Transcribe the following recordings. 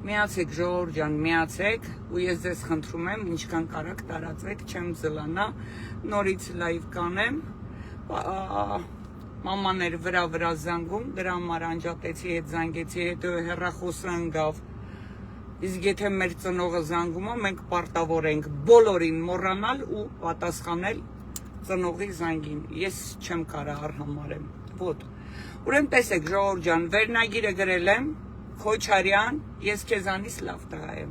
Միացեք ժողովուրդ ջան, միացեք ու ես ձեզ խնդրում եմ, ինչքան կարաք տարածեք, չեմ զլանա, նորից լայվ կանեմ, մամաներ վրա զանգում, դրա համար անջատեցի, հետ զանգեցի, հետո հեռախոսը ընկավ, իսկ եթե մեր ծնողը զանգում է, մենք պարտավոր ենք բոլորին մոռանալ ու պատասխանել ծնողի զանգին, ես չեմ կարա արհամարեմ, ոտ, ուրեմն տեսեք ժողովուրդ ջան, վերնագիրը գրել եմ, Քոչարյան, ես քեզանից լավ տղա եմ։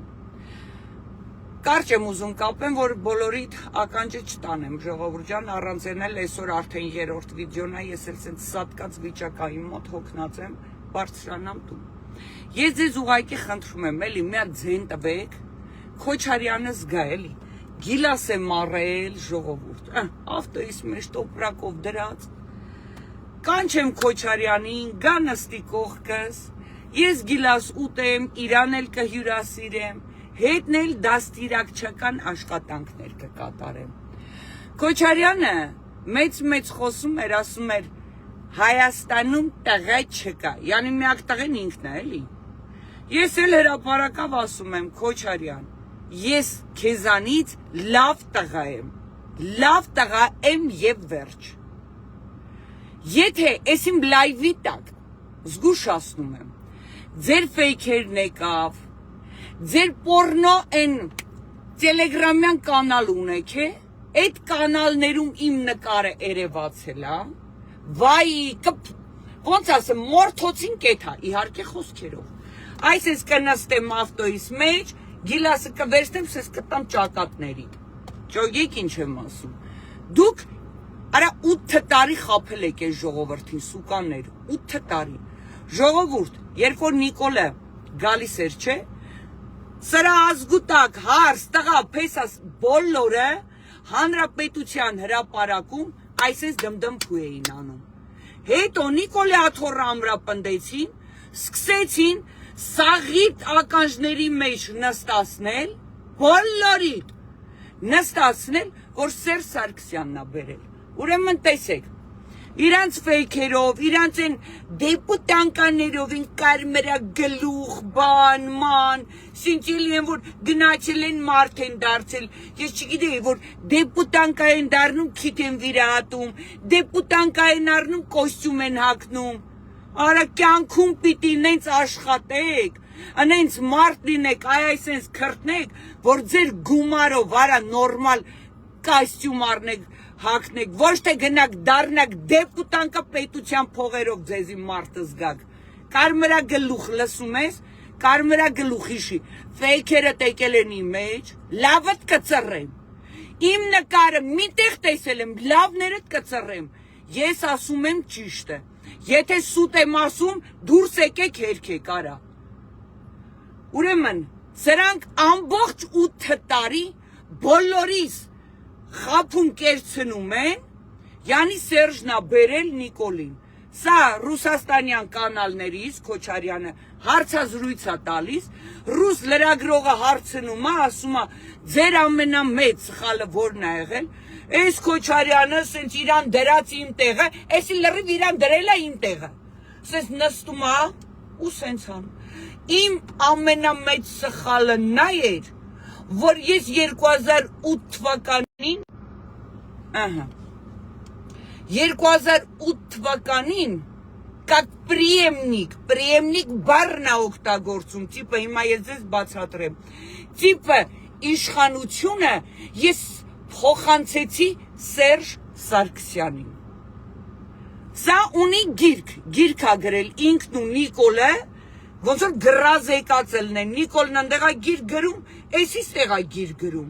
Կարճ եմ ուզում կապեմ, որ բոլորիդ ականջը չտանեմ, ժողովուրդ ջան, առանց էնել այսօր արդեն երրորդ վիդեոն է, ես էլ սենց սատկած վիճակային մոտ հոգնած եմ, բարձրանամ տուն։ Ես ձեզ ուղղակի խնդրում եմ, էլի մի հատ ձեն տվեք, Քոչարյանը զգա էլի, գիլաս է մառել ժողովուրդ, ավտոյիս մեջ տոպրակով դրած, կանչեմ Քոչարյանին, գա նստի կողքս, ես գիլաս ուտեմ, իրան էլ կհյուրասիրեմ, հետն էլ դաստիարակչական աշխատանքներ կկատարեմ։ Քոչարյանը մեծ խոսում էր, ասում էր, Հայաստանում տղա չկա, յանի միակ տղեն ինքն է, էլի։ Ես էլ հրապարակավ ասում եմ, Քոչարյան, ես քեզանից լավ տղա եմ և վերջ։ Եթե ես իմ լայվի տակ զգուշացնում եմ, ձեր ֆեյքերն եկավ, ձեր պորնո են տելեգրամյան կանալ ունեք է, այդ կանալներում իմ նկարը երևացել է, վայ, ոնց ասեմ, մորթոցին կեթա, իհարկե խոսքերով, այս ես կնստեմ ավտոյիս մեջ, գիլասը կվերցնեմ, սես կտամ ճակատների, ճոգեք ինչ եմ ասում, դուք արա 8 տարի խապել եք այս ժողովրդին, սուկաներ, 8 տարի, ժողովուրդ, երբ որ Նիկոլը գալիս էր, չէ, սրա ազգուտակ, հարս, տղա, պեսաս, բոլորը հանրապետության հրապարակում այսես դմդմփու էին անում։ Հետո Նիկոլի աթոռը ամրապնդեցին, սկսեցին սաղիտ ականջների մեջ նստացնել, բոլորիդ նստացնել, որ Սերժ Սարգսյանն է բերել։ Ուրեմն տեսեք, իրանց ֆեյքերով, իրանց են դեպուտանկաներով են կարմերա գլուխ, բան, ման, սինչելի են, որ գնացել են մարդ են դարձել, ես չգիտեի, որ դեպուտանկա են դարնում, քիթ են վիրահատում, դեպուտանկա են առնում, կոստյում են հագնում, արա կյանքում պիտի նենց աշխատեք, նենց մարդ լինեք, այսենց քրտնեք, որ ձեր գումարով, արա նորմալ կոստյում առնեք, հագնեք, ոչ թե գնաք դառնաք դեպուտանկա պետության փողերով ձեզի մարդը զգաք, կարմերա գլուխ լսում ես, կարմերա գլուխ իշի, ֆեյքերը տեկել են իմ մեջ, լավըտ կծռեմ, իմ նկարը միտեղ տեսել եմ, լավներըտ կծռեմ, ես ասում եմ ճիշտը, եթե սուտ եմ ասում, դուրս եկեք հերքեք արա, ուրեմն, սրանք ամբողջ 8 տարի բոլորիս խապում կերցնում են, յանի Սերժն է բերել Նիկոլին, սա ռուսաստանյան կանալներից, Քոչարյանը հարցազրույց է տալիս, ռուս լրագրողը հարցնում է, ասում է, ձեր ամենամեծ սխալը որն է եղել, այս Քոչարյանը սենց իրան դրած իմ տեղը, էսի լրիվ իրան դրել է իմ տեղը, սենց նստում է ու սենց անում, իմ ամենամեծ սխալը նա էր, որ ես 2008 թվականին 2008 թվականին как преемник բառն է օգտագործում, տիպը հիմա ես ձեզ բացատրեմ, տիպը իշխանությունը ես փոխանցեցի Սերժ Սարգսյանին, սա ունի գիրք է գրել ինքն ու Նիկոլը, ոնց որ գրազ եկածելն է, Նիկոլն ընդեղա գիր գրում, էսիս տեղա գիր գրում,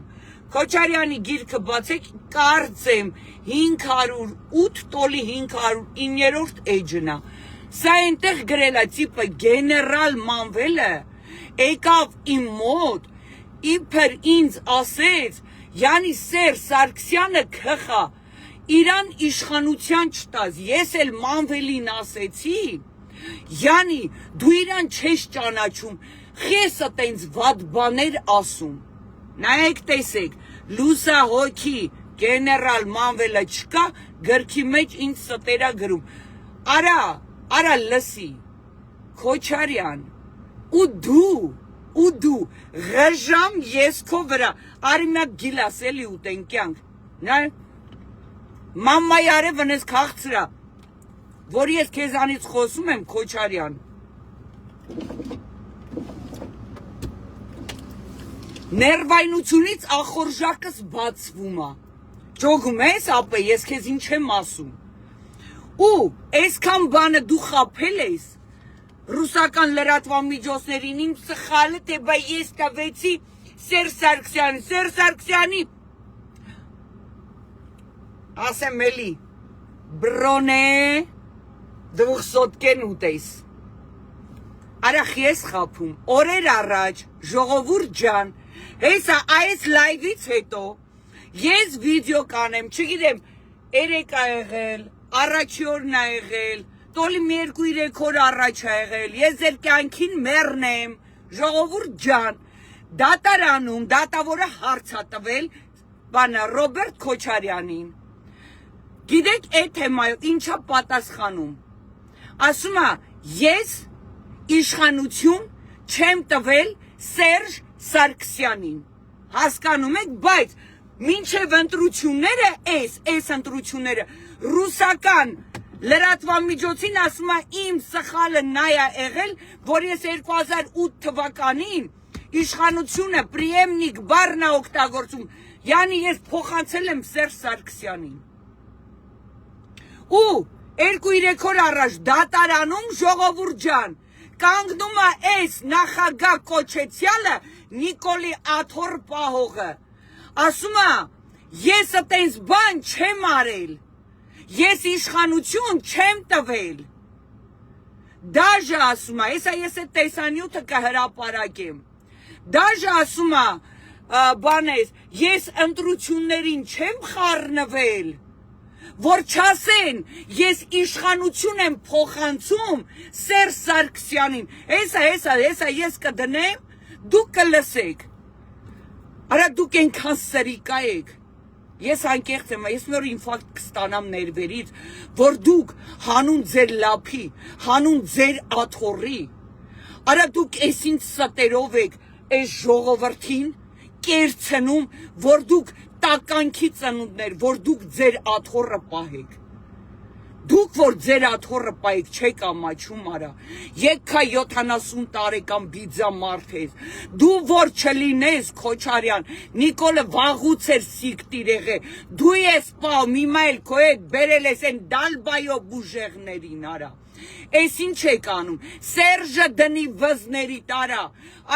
Քոչարյանի գիրքը բացեք, կարծեմ 508 տոլի 509-րդ էջն է, սա այնտեղ գրել է, տիպը գեներալ Մանվելը, եկավ իմ մոտ, իբր ինձ ասեց, յանի Սերժ Սարգսյանը քխա, իրան իշխանության չտաս, ես էլ Մանվելին ասեցի, յանի դու իրան չես ճանաչում, խեսը տենց վատ բաներ ասում, նայեք տեսեք, լուսահոգի գեներալ Մանվելը չկա, գրքի մեջ ինձ ստերա գրում, արա լսի, Քոչարյան, ու դու ու դու ղժամ ես քո վրա արի մի հատ գիլաս էլի ուտենք կյանք նա մամմայի արևն ես քաղցրա որ ես քեզանից խոսում եմ Քոչարյան ներվայնությունից ախորժակս բացվում է ճոգում ես ապե ես քեզ ինչ եմ ասում ու այսքան բանը դու խաբել ես ռուսական լրատվամիջոցներին իմ սխալը թե բա ես տվեցի Սերժ Սարգսյանի ասեմ էլի բրոնե 200 կեն ուտես արախ ես խափում օրեր առաջ ժողովուրդ ջան հեսա այս լայվից հետո ես վիդեո կանեմ չգիտեմ երեք ա եղել առաջի օրն ա եղել տոլի մի 2-3 օր առաջ ա եղել ես ձեր կյանքին մեռնեմ ժողովուրդ ջան դատարանում դատավորը հարց ա տվել բանը Ռոբերտ Քոչարյանին գիտեք այդ թեմայով ինչա պատասխանում ասում է ես իշխանություն չեմ տվել Սերժ Սարգսյանին հասկանում եք բայց մինչև ընտրությունները այս ընտրությունները ռուսական լրատվամիջոցին ասում է իմ սխալը նա է եղել որ ես 2008 թվականին իշխանությունը պրիեմնիկ բառն է օգտագործում յանի ես փոխանցել եմ Սերժ Սարգսյանին ու 2-3 օր առաջ դատարանում ժողովուրդ ջան կանգնում է այս նախագահ կոչեցյալը Նիկոլի Աթոռ պահողը ասում է ես այտենց բան չեմ արել ես իշխանություն չեմ տվել դաժե ասում է ես այդ տեսանյութը կհրապարակեմ դաժե ասում է բանես ես ընտրություններին չեմ խառնվել որ չասեն ես իշխանություն եմ փոխանցում Սերժ Սարգսյանին հեսա ես կդնեմ դուք կլսեք արա դուք ենքան սրիկա եք ես անկեղծ եմ ես նոր ինֆարկտ կստանամ ներվերից որ դուք հանուն ձեր լափի հանուն ձեր աթոռի արա դուք այսինչ ստերով եք այս ժողովրդին կերցնում որ դուք տականքի ծնունդներ որ դուք ձեր աթոռը պահեք դուք որ ձեր աթոռը պահեք չեք ամաչում արա եկա 70 տարեկան բիձա մարդ ես դու որ չլինես Քոչարյան Նիկոլը վաղուց էր սիկտիր եղե դու ես պահ հիմա էլ քո հետ բերել ես են դալբայո բուժեղներին արա Այս ինչ եք անում Սերժը դնի վզների տարա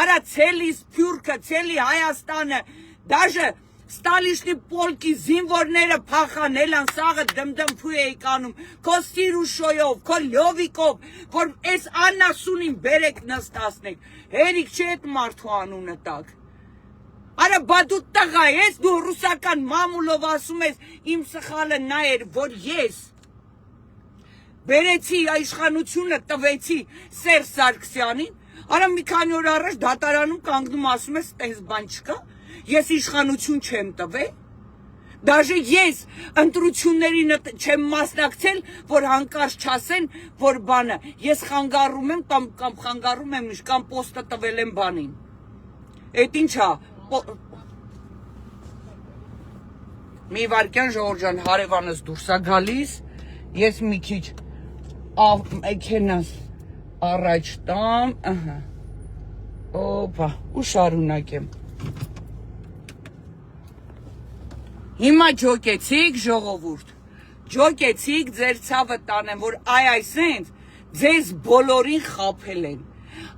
արա ցելի Սփյուռքը ցելի Հայաստանը դաժե Ստալիշնի պոլկի զինվորները փախանել են սաղը դմդմփու էիք անում քո սիրուշոյով քո լյովիկով որ այս անասունին բերեք նստացնեք հերիք չի այդ մարդու անունը տակ արա բա դու տղա ես դու ռուսական մամուլով ասում ես իմ սխալը նա էր որ ես բերեցի իշխանությունը տվեցի Սերժ Սարգսյանին արա մի քանի օր առաջ դատարանում կանգնում ասում ես տես բան չկա Ես իշխանություն չեմ տվել, դաժե ես ընտրություններին չեմ մասնակցել, որ հանկարծ չասեն, որ բանը, ես խանգարում եմ կամ խանգարում եմ կամ պոստը տվել եմ բանին։ Էդ ինչա։ Մի վարքյան Ժողովուրդ ջան, հարևանս դուրս է գալիս, ես մի քիչ մեքենաս առաջ տամ, օպա, ու շարունակեմ։ Հիմա ջոկեցիք ժողովուրդ, ջոկեցիք ձեր ցավը տանեմ, որ այսենց ձեզ բոլորին խափել են,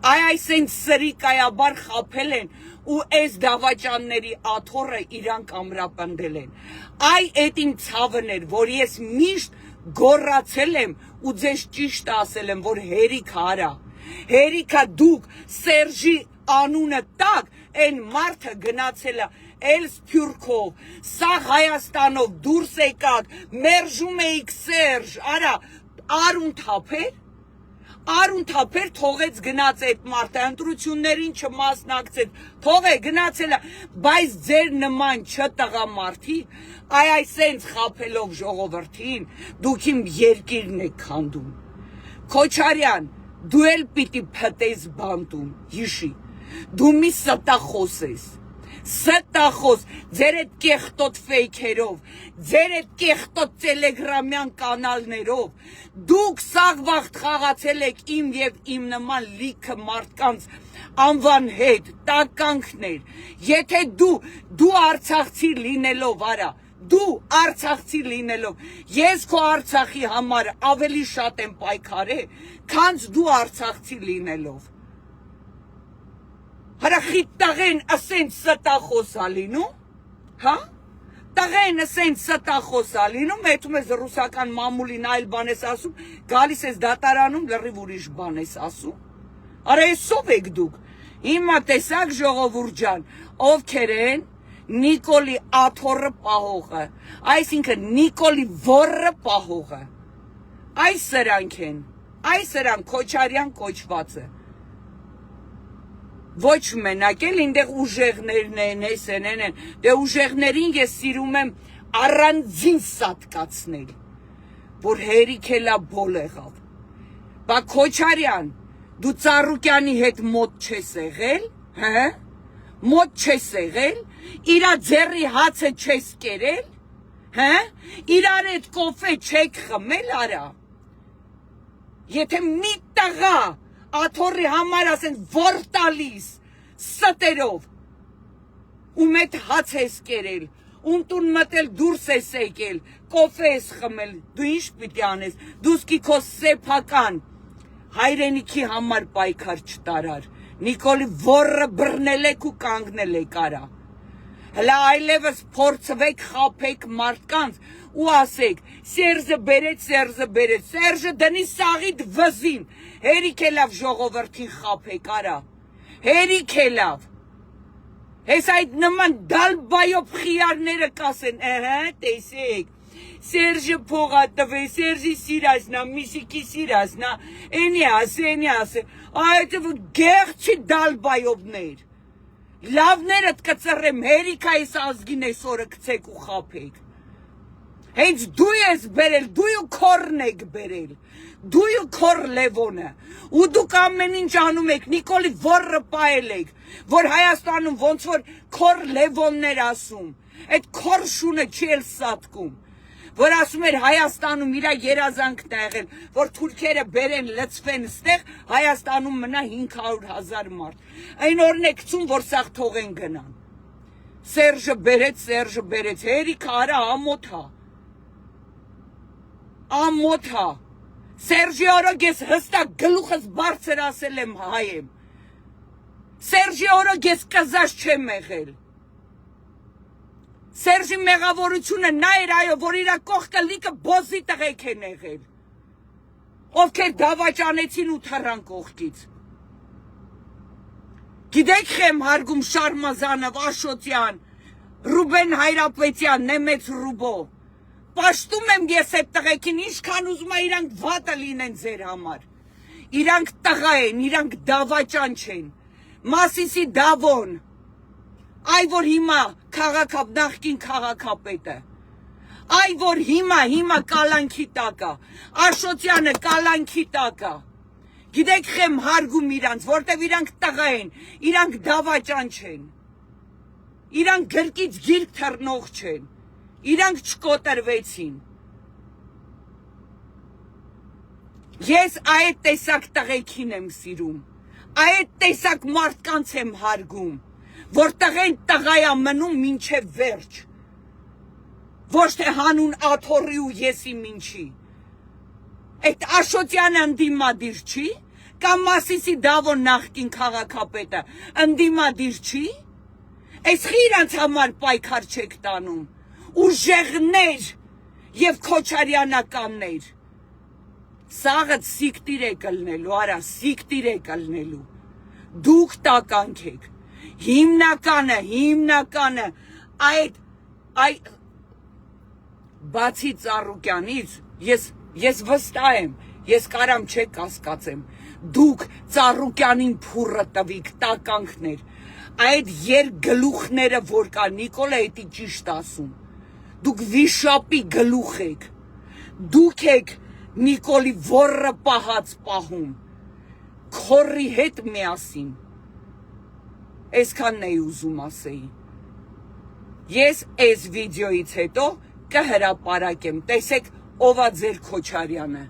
այսենց սրիկայաբար խափել են ու այս դավաճանների աթոռը իրանք ամրապնդել են, այդ իմ ցավն էր, որ ես միշտ գոռացել եմ ու ձեզ ճիշտ ասել եմ, որ հերիք արա, հերիքա դուք Սերժի անունը տակ, այն մարդը գնացել է Էլ Սփյուռքով, սա Հայաստանով դուրս եկաք, մերժում էիք Սերժ, արա, արուն թափեր թողեց գնաց այդ մարդը, ընտրություններին չմասնակցեց, թող է գնացել է, բայց ձեր նման չտղա մարդիկ, այսենց խափելով ժողովրդին, դուք իմ երկիրն եք քանդում։ Քոչարյան, դու էլ պիտի փտես բանտում, հիշի, Դու մի ստախոս ես։ Ստախոս, ձեր այդ կեղտոտ ֆեյքերով, ձեր այդ կեղտոտ տելեգրամյան կանալներով, դուք սաղ վաղտ խաղացել եք իմ և իմ նման լիքը մարդկանց անվան հետ, տականքներ, եթե դու արցախցի լինելով, արա, դու արցախցի լինելով, ես քո Արցախի համար ավելի շատ եմ պայքարել, քան դու արցախցի լինելով։ Հարախիտ տղեն ասենց ստախոս ա լինում, հա? Տղեն ասենց ստախոս ա լինում, հետում ես ռուսական մամուլին այլ բան ես ասում, գալիս ես դատարանում, լրիվ ուրիշ բան ես ասում։ Արա եսով եք դուք։ Հիմա տեսակ ժողովուրդ ջան, ովքեր են Նիկոլի աթոռը պահողը, այսինքն Նիկոլի ոռը պահողը։ Այս սրանք են, այս սրանք Քոչարյան կոչվածը։ Ոչ մենակ էլ ինտեղ ուժեղներն են, էսեն են, դե ուժեղներին ես սիրում եմ առանձին սատկացնել, որ հերիք էլա բոլ եղավ։ Բա Քոչարյան, դու Ծառուկյանի հետ մոտ չես եղել, հա? Մոտ չես եղել, իրա ձեռի հացը չես կերել, հա? Իրար հետ կոֆե չեք խմել, արա։ Եթե մի տղա աթոռի համար ասեն որ տալիս ստերով, ում հետ հաց ես կերել, ում տուն մտել դուրս ես եկել, կոֆե ես խմել, դու ինչ պիտի անես, դու սկի քո սեփական հայրենիքի համար պայքար չտարար, Նիկոլի ոռը բռնել եք ու կանգնել եք, արա։ Հլա այլևս փորձվեք խափեք մարդկանց ու ասեք Սերժը բերեց, Սերժը դնի սաղիդ վզին, հերիք է լավ ժողովրդին խափեք, արա, հերիք է լավ, հես այդ նման դալբայով խիարները կասեն, տեսեք, Սերժը փողա տվե, Սերժի սիրասնա, Միսիկի սիրասնա, էնի ասե, այդ գեղցի դալբայովներ, լավներըդ կծռեմ, հերիք այս ազգին այսօրը կցեք ու խափեք, հենց դու ես բերել, դու ու քորն եք բերել, դու ու քոր Լևոնը, ու դուք ամեն ինչ անում եք, Նիկոլի ոռը պահել եք, որ Հայաստանում ոնց որ քոր Լևոններ ասում, այդ քոր շունը չի էլ սատկում, որ ասում էր Հայաստանում իրա երազանքն է եղել, որ թուրքերը բերեն լցվեն ստեղ, Հայաստանում մնա 500,000 մարդ, այն օրն է գցում, որ սաղ թողեն գնան, Սերժը բերեց, հերիք արա ամոթ հա, Սերժի օրոք ես հստակ գլուխս բարձր ասել եմ հայ եմ, Սերժի օրոք ես կզած չեմ եղել, Սերժի մեղավորությունը նա էր այո, որ իրա կողքը լիքը բոզի տղեկ են եղել, ովքեր դավաճանեցին ու թռան կողքից, գիտեք խեմ հարգում Շարմազանով, Աշոտյան, Ռուբեն Հայրապետյան, Նեմեց Ռուբո, պաշտում եմ ես այդ տղեկին, ինչքան ուզում է իրանք վատը լինեն ձեր համար, իրանք տղա են, իրանք դավաճան չեն, Մասիսի Դավոն, այ որ հիմա նախկին քաղաքապետը, այ որ հիմա կալանքի տակա, Աշոտյանը կալանքի տակա, գիտեք խեմ հարգում իրանց, որտև իրանք տղա են, իրանք դավաճան չեն, իրանք գրկից գիրք թռնող չեն, իրանք չկոտրվեցին, ես այդ տեսակ տղեկին եմ սիրում, այդ տեսակ մարդկանց եմ հարգում, որ տղեն տղայա մնում մինչև վերջ, ոչ թե հանուն աթոռի ու եսի մինչի, այդ Աշոտյանը ընդդիմադիր չի, կամ Մասիսի Դավոն նախկին քաղաքապետը ընդդիմադիր չի, այս իրանց համար պայքար չեք տանում, ուժեղներ և քոչարյանականներ, սաղըտ սիկտիր է կլնելու, արա սիկտիր է կլնելու, դուք տականք եք, հիմնականը, այդ բացի Ծառուկյանից, ես վստահ եմ, ես կարամ չեք կասկածեմ, դուք Ծառուկյանին փուռը տվիք, տականքներ, այդ երգլուխները, որ կա, Նիկոլը էտի ճիշտ ասում, դուք վիշապի գլուխ եք, դուք եք Նիկոլի ոռը պահած պահում, քորի հետ միասին, Այսքանն էի ուզում ասեի։ Ես այս վիդեոից հետո կհրապարակեմ, տեսեք ով է ձեր Քոչարյանը։